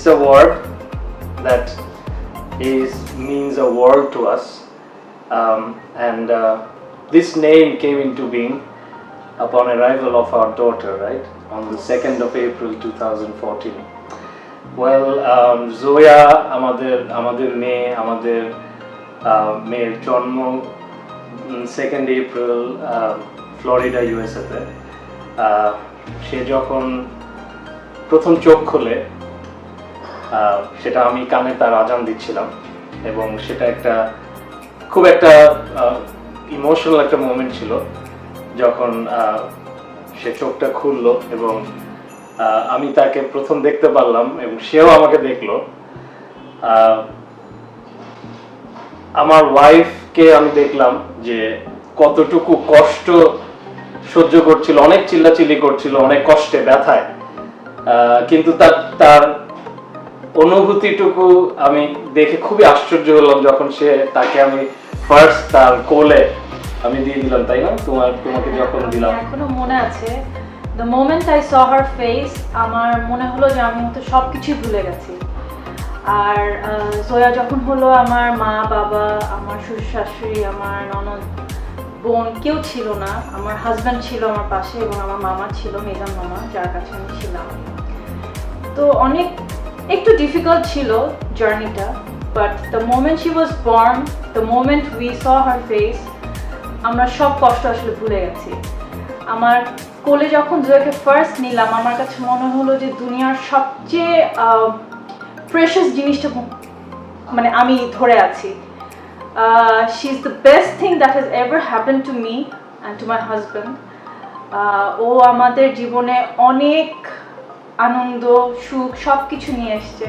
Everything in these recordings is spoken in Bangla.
it's a word that means a world to us, and this name came into being upon arrival of our daughter, right, on the 2nd of April 2014. Well, Zoya আমাদের মেয়ের জন্ম 2nd April ফ্লোরিডা USA তে। সে যখন প্রথম চোখ খোলে সেটা আমি কানে তার আজান দিচ্ছিলাম, এবং সেটা খুব একটা ইমোশনাল একটা মোমেন্ট ছিল যখন সে চোখটা খুললো এবং আমি তাকে প্রথম দেখতে পারলাম এবং সেও আমাকে দেখলো। আমার ওয়াইফকে আমি দেখলাম যে কতটুকু কষ্ট সহ্য করছিল, অনেক চিল্লাচিল্লি করছিল, অনেক কষ্টে ব্যথায়, কিন্তু তার অনুভূতিটুকু আমি দেখে খুবই আশ্চর্য হলাম যখন তাকে আমি ফার্স্ট তার কোলে আমি দিয়ে দিলাম, তাই না? তোমাকে যখন দিলাম, এখনো মনে আছে, the moment I saw her face, আমার মনে হলো যে আমি হয়তো সবকিছুই ভুলে গেছি। আর জয়া যখন হলো, আমার মা বাবা, আমার শ্বশুর শাশুড়ি, আমার ননদ বোন কেউ ছিল না। আমার হাজব্যান্ড ছিল আমার পাশে এবং আমার মামা ছিল, মেজান মামা, যার কাছে আমি ছিলাম। তো একটু ডিফিকাল্ট ছিল জার্নিটা, but the moment she was born, the moment we saw her face, আমরা সব কষ্ট আসলে ভুলে গেছি। আমার কোলে যখন জয়াকে ফার্স্ট নিলাম, আমার কাছে মনে হলো যে দুনিয়ার সবচেয়ে প্রেশাস জিনিসটা মানে আমি ধরে আছি। She is the best thing that has ever happen to me and to my husband. ও আমাদের জীবনে অনেক আনন্দ, সুখ সব কিছু নিয়ে এসছে।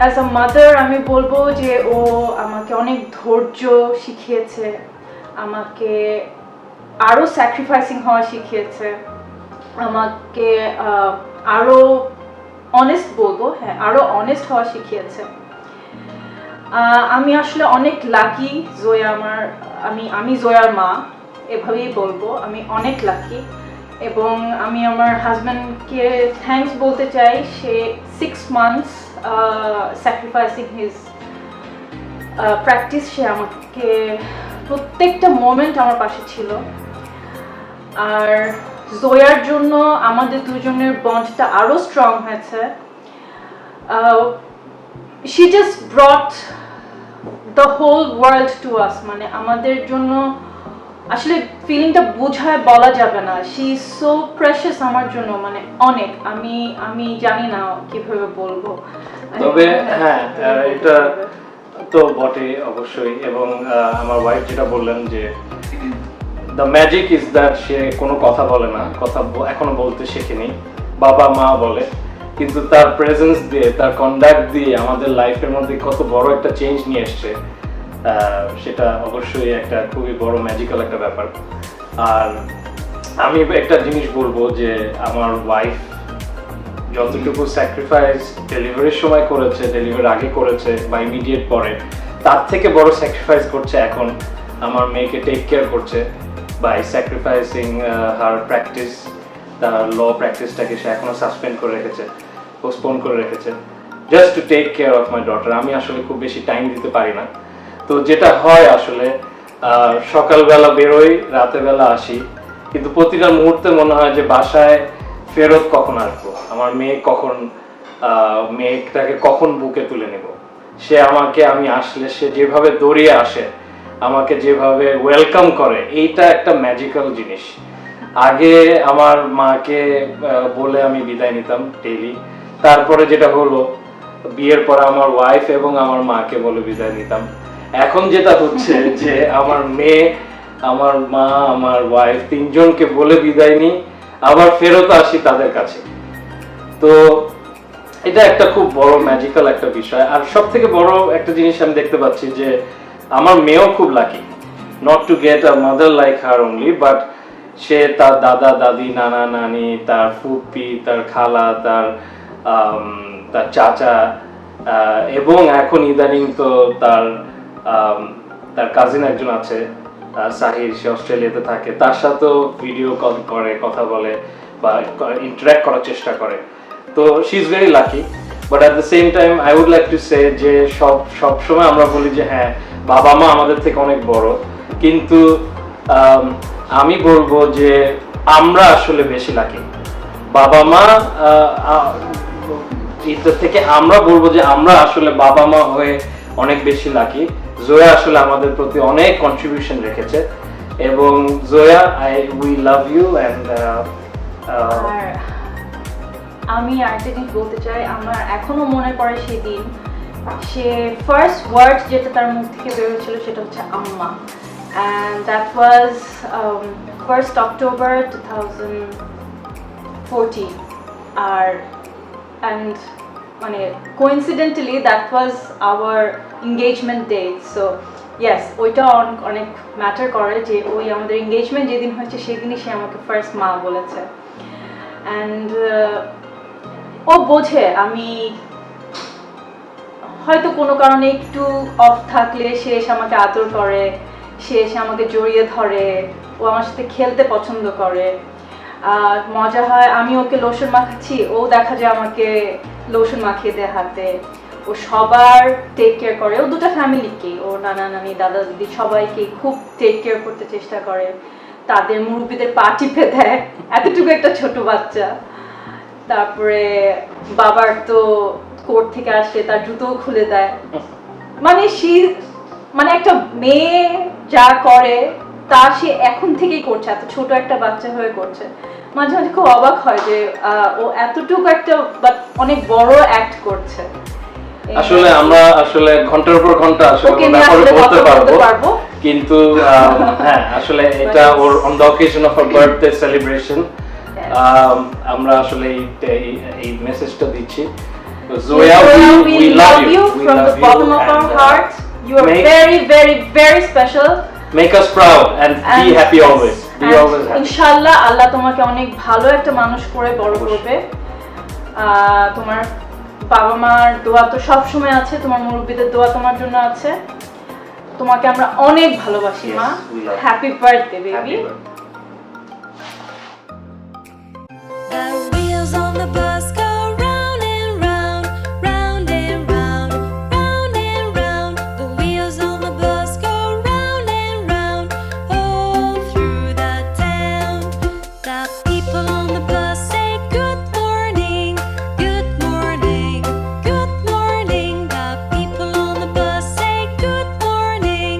অ্যাজ আ মাদার আমি বলবো যে ও আমাকে অনেক ধৈর্য শিখিয়েছে, আমাকে আরও স্যাক্রিফাইসিং হওয়া শিখিয়েছে, আমাকে আরও অনেস্ট বলবো, হ্যাঁ, আরও অনেস্ট হওয়া শিখিয়েছে। আমি আসলে অনেক লাকি। জয়া আমি জয়ার মা, এভাবেই বলবো, আমি অনেক লাকি। এবং আমি আমার হাজব্যান্ডকে থ্যাঙ্কস বলতে চাই। সে 6 months স্যাক্রিফাইসিং হিজ প্র্যাকটিস, সে আমাকে প্রত্যেকটা মোমেন্ট আমার পাশে ছিল। আর জয়ার জন্য আমাদের দুজনের বন্ডটা আরও স্ট্রং হয়েছে। She just brought the whole world to us, মানে আমাদের জন্য আসলে ফিলিংটা বোঝায় বলা যাবে না। শি ইজ সো প্রেশাস আমার জন্য, মানে অনেক, আমি জানি না কিভাবে বলবো। তবে হ্যাঁ, এটা তো বটে অবশ্যই। এবং আমার ওয়াইফ যেটা বললেন যে দ্য ম্যাজিক ইজ দ্যাট সে কোনো কথা বলে না, কথা এখনো বলতে শেখেনি, বাবা মা বলে, কিন্তু তার প্রেজেন্স দিয়ে, তার কন্ডাক্ট দিয়ে আমাদের লাইফের মধ্যে কত বড় একটা চেঞ্জ নিয়ে এসছে, সেটা অবশ্যই একটা খুবই বড় ম্যাজিক্যাল একটা ব্যাপার। আর আমি একটা জিনিস বলবো যে আমার ওয়াইফ যতটুকু স্যাক্রিফাইস ডেলিভারির সময় করেছে, ডেলিভারির আগে করেছে বা ইমিডিয়েট পরে, তার থেকে বড় স্যাক্রিফাইস করছে এখন আমার মেয়েকে টেক কেয়ার করছে বাই স্যাক্রিফাইসিং হার প্র্যাকটিস। তার ল প্র্যাকটিসটাকে সে এখনো সাসপেন্ড করে রেখেছে, পোস্টপোন করে রেখেছে, just to take care of my daughter. আমি আসলে খুব বেশি টাইম দিতে পারি না। তো যেটা হয় আসলে, সকালবেলা বেরোই, রাতের বেলা আসি, কিন্তু প্রতিটা মুহূর্তে মনে হয় যে বাসায় ফেরত কখন আসবো, আমার মেয়েটাকে কখন বুকে তুলে নেব। আমি আসলে সে যেভাবে দৌড়িয়ে আসে, আমাকে যেভাবে ওয়েলকাম করে, এইটা একটা ম্যাজিক্যাল জিনিস। আগে আমার মাকে বলে আমি বিদায় নিতাম ডেইলি, তারপরে যেটা হলো বিয়ের পর আমার ওয়াইফ এবং আমার মাকে বলে বিদায় নিতাম। এখন যেটা হচ্ছে যে আমার মেয়ে, আমার মা, আমার ওয়াইফ, তিনজনকে বলে বিদায় নিই, আবার ফেরত আসি তাদের কাছে। তো এটা একটা খুব বড় ম্যাজিক্যাল একটা বিষয়। আর সব থেকে বড় একটা জিনিস আমি দেখতে পাচ্ছি যে আমার মেয়েও খুব lucky, not to get a mother like her only, but সে তার দাদা দাদি, নানা নানি, তার ফুপি, তার খালা, তার চাচা, এবং এখন ইদানিং তো তার কাজিন একজন আছে, সাহির, সে অস্ট্রেলিয়াতে থাকে, তার সাথেও ভিডিও কল করে, কথা বলে বা ইন্টারঅ্যাক্ট করার চেষ্টা করে। তো she is very lucky. But at the same time I would like to say যে সব সময় আমরা বলি যে হ্যাঁ বাবা মা আমাদের থেকে অনেক বড়, কিন্তু আমি বলবো যে আমরা আসলে বেশি লাকি। বাবা মা এটার থেকে আমরা বলবো যে আমরা আসলে বাবা মা হয়ে অনেক বেশি লাকি। জোয়া আসলে আমাদের প্রতি অনেক কন্ট্রিবিউশন রেখেছে, এবং জোয়া উই লাভ ইউ অ্যান্ড আর আমি আরেকটা জিনিস বলতে চাই, আমার এখনো মনে পড়ে সেদিন সে ফার্স্ট ওয়ার্ড যেটা তার মুখ থেকে বেরোচ্ছিল সেটা হচ্ছে আম্মা, and that was 1st October 2014। আর অ্যান্ড মানে coincidentally that was our engagement day. So yes, ওইটা অনেক ম্যাটার করে যে ওই আমাদের এঙ্গেজমেন্ট যেদিন হয়েছে সেদিনই সে আমাকে ফার্স্ট মা বলেছে। অ্যান্ড ও বোঝে আমি হয়তো কোনো কারণে একটু অফ থাকলে সে এসে আমাকে আদর করে, সে এসে আমাকে জড়িয়ে ধরে, ও আমার সাথে খেলতে পছন্দ করে। মজা হয় আমি ওকে লোশন মাখাচ্ছি, ও দেখা যায় আমাকে লোশন মাখিয়ে দেয় হাতে। ও সবার টেক কেয়ার করে, ও দুটো ফ্যামিলিকেই, ও নানা নানি দাদা দিদি সবাইকে খুব টেক কেয়ার করতে চেষ্টা করে, তাদের মুরব্বীদের পা টিপে দেয়, এতটুকু একটা ছোট বাচ্চা। তারপরে বাবার তো কোর্ট থেকে আসে তার জুতোও খুলে দেয়। মানে মানে একটা মেয়ে যা করে তা সে এখন থেকেই করছে, এত ছোট একটা বাচ্চা হয়ে করছে। মাঝে মাঝে খুব অবাক হয় যে ও এতটুকু একটা অনেক বড় অ্যাক্ট করছে। আসলে আমরা আসলে ঘন্টার পর ঘন্টা আসলে বলতে পারবো, কিন্তু হ্যাঁ আসলে এটা ওর on the occasion of a birthday celebration আমরা আসলে এই মেসেজটা দিচ্ছি। Zoya, we love you from the bottom of our hearts. You are very, very, very special. Make us proud and be happy always. Be always happy. Inshallah, Allah তোমাকে অনেক ভালো একটা মানুষ করে বড় করবে। তোমার বাবা মার দোয়া তো সব সময় আছে, তোমার মুরব্বিদের দোয়া তোমার জন্য আছে। তোমাকে আমরা অনেক ভালোবাসি মা। Happy birthday baby. The wheels on the bus go round and round, round and round, round and round. The wheels on the bus go round and round, all through the town. The people on the bus say good morning, good morning, good morning. The people on the bus say good morning,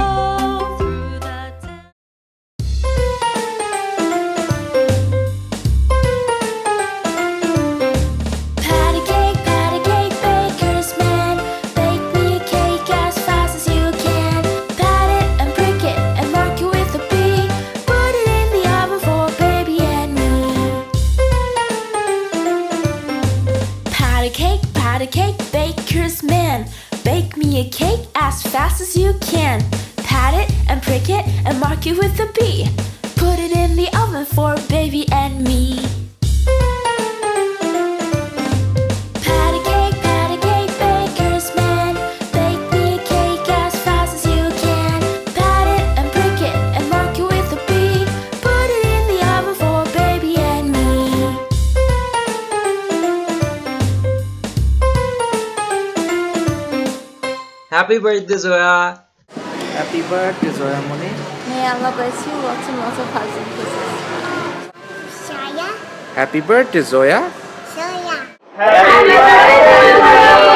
all through the town. Patty cake, baker's man. Bake me a cake as fast as you can. Pat it and prick it and mark it with a B. Put it in the oven for baby and me. Patty cake, baker's man. Bake me a cake as fast as you can. Pat it and prick it and mark it with a B. Put it in the oven for baby and me. Patty cake, baker's man. Bake me a cake as fast as you can. Pat it and prick it and mark it with a B. Put it in the oven for baby and me. Happy birthday, Zoya! Happy birthday, Zoya Moni. May Allah bless you. Lots and lots of hugs and kisses. Happy birthday, Zoya. Happy birthday,